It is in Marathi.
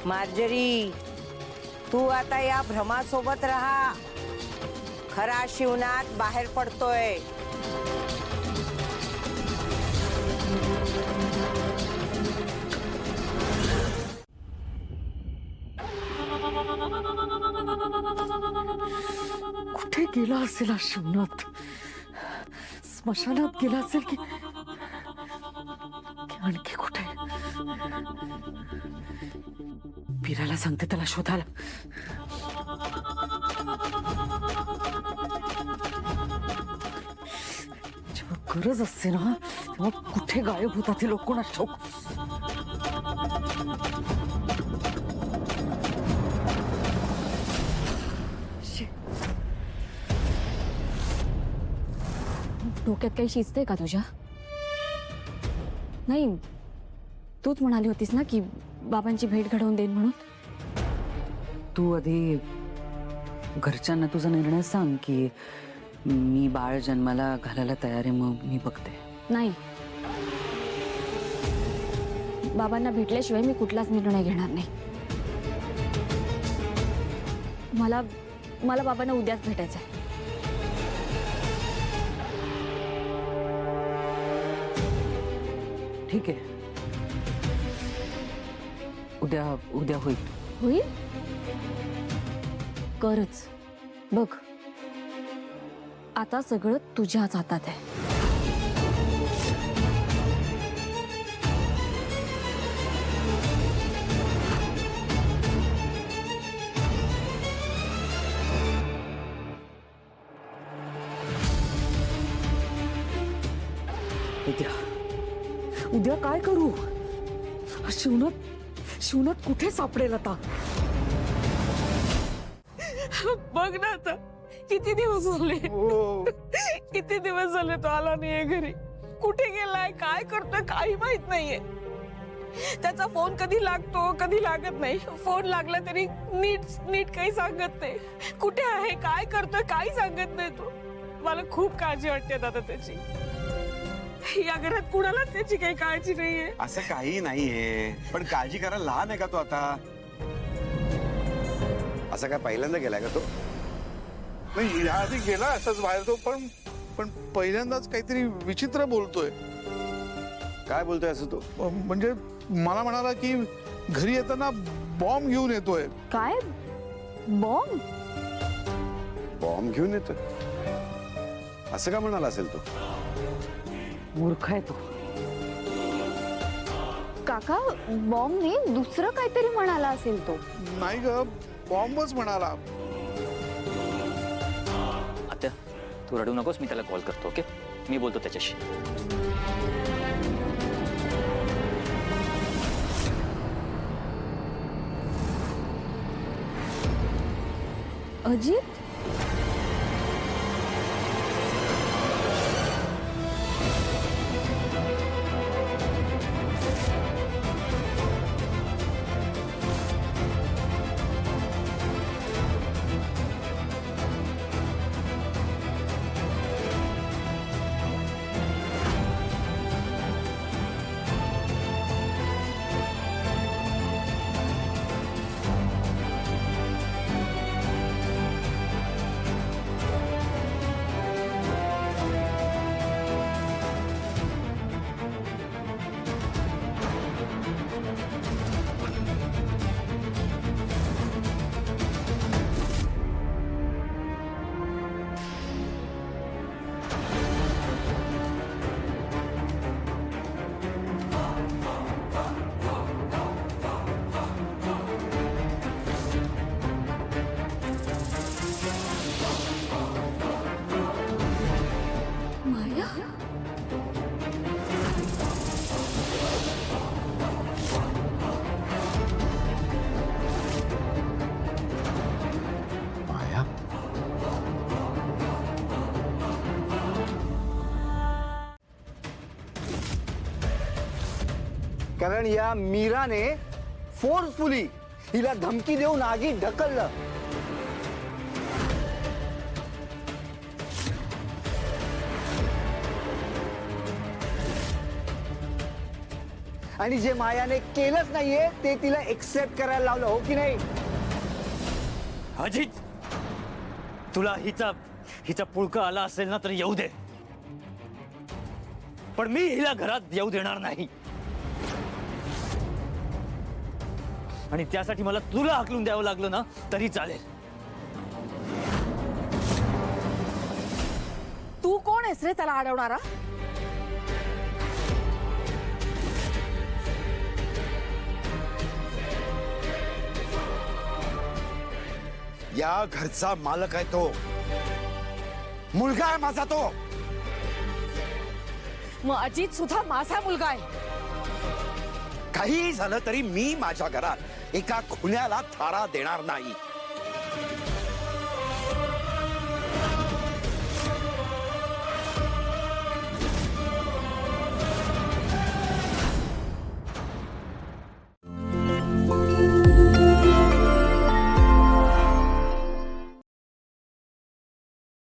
मार्जरी, तू आता या भ्रमासोबत राहा. खरा शिवनाथ बाहेर पडतोय. कुठे गेला असेल हा शिवनाथ? स्मशानात गेला असेल की आणखी कुठे? वीराला सांगते त्याला शोधायला. जेव्हा गरज असते ना तेव्हा कुठे गायब होतात हे लोक कोणास ठाऊक. डोक्यात काही शिजते का तुझ्या? नाही, तूच म्हणाली होतीस ना की बाबांची भेट घडवून देईन म्हणून. तू आधी घरच्यांना तुझा निर्णय सांग की मी बाळ जन्माला घालायला तयार आहे, मग मी बघते. नाही, बाबांना भेटल्याशिवाय मी कुठलाच निर्णय घेणार नाही. मला मला बाबांना उद्याच भेटायचं आहे. ठीक आहे, उद्या उद्या होईल. होईल? करच बघ, आता सगळं तुझ्याच हातात आहे. उद्या काय करू? शिवनाथ कुठे सापडेल आता? बघ ना आता, किती दिवस झाले किती दिवस झाले तो आला नाहीये घरी. कुठे गेलाय, काय करतोय काही माहित नाहीये. त्याचा फोन कधी लागतो कधी लागत नाही. फोन लागला तरी नीट काही सांगत नाही. कुठे आहे, काय करतोय काही सांगत नाही तो. मला खूप काळजी वाटते दादा त्याची. या घरात कुणालाच त्याची काही काळजी नाहीये. असं काही नाहीये, पण काळजी करायला लहान आहे का तो आता? असं काय पहिल्यांदा गेलाय का तो? नाही, याआधी गेला असंच बाहेर तो, पण पहिल्यांदाच काहीतरी विचित्र बोलतोय. काय बोलतोय असं तो? म्हणजे मला म्हणाला की घरी येताना बॉम्ब घेऊन येतोय. काय बॉम्ब? बॉम्ब घेऊन येतोय असं का म्हणाला असेल तो? मूर्ख आहे तो. काका, बॉम्ब नाही, दुसरं काहीतरी म्हणाला असेल तो. नाही ग, बॉम्बच म्हणाला. आत्या, तू रडू नकोस, मी त्याला कॉल करतो. ओके, मी बोलतो त्याच्याशी. अजित, कारण या मीराने फोर्सफुली हिला धमकी देऊन आगीत ढकललं. आणि जे मायाने केलंच नाहीये ते तिला एक्सेप्ट करायला लावलं, हो की नाही? अजित, तुला हिचा पुळका आला असेल ना तर येऊ दे, पण मी हिला घरात येऊ देणार नाही. आणि त्यासाठी मला तुला हाकलून द्यावं लागलं ना तरी चालेल. तू कोण आहेस रे त्याला अडवणारा? या घरचा मालक आहे तो, मुलगा आहे माझा तो. मग अजित सुद्धा माझा मुलगा आहे. काही झालं तरी मी माझ्या घरात एका खुन्याला थारा देणार नाही.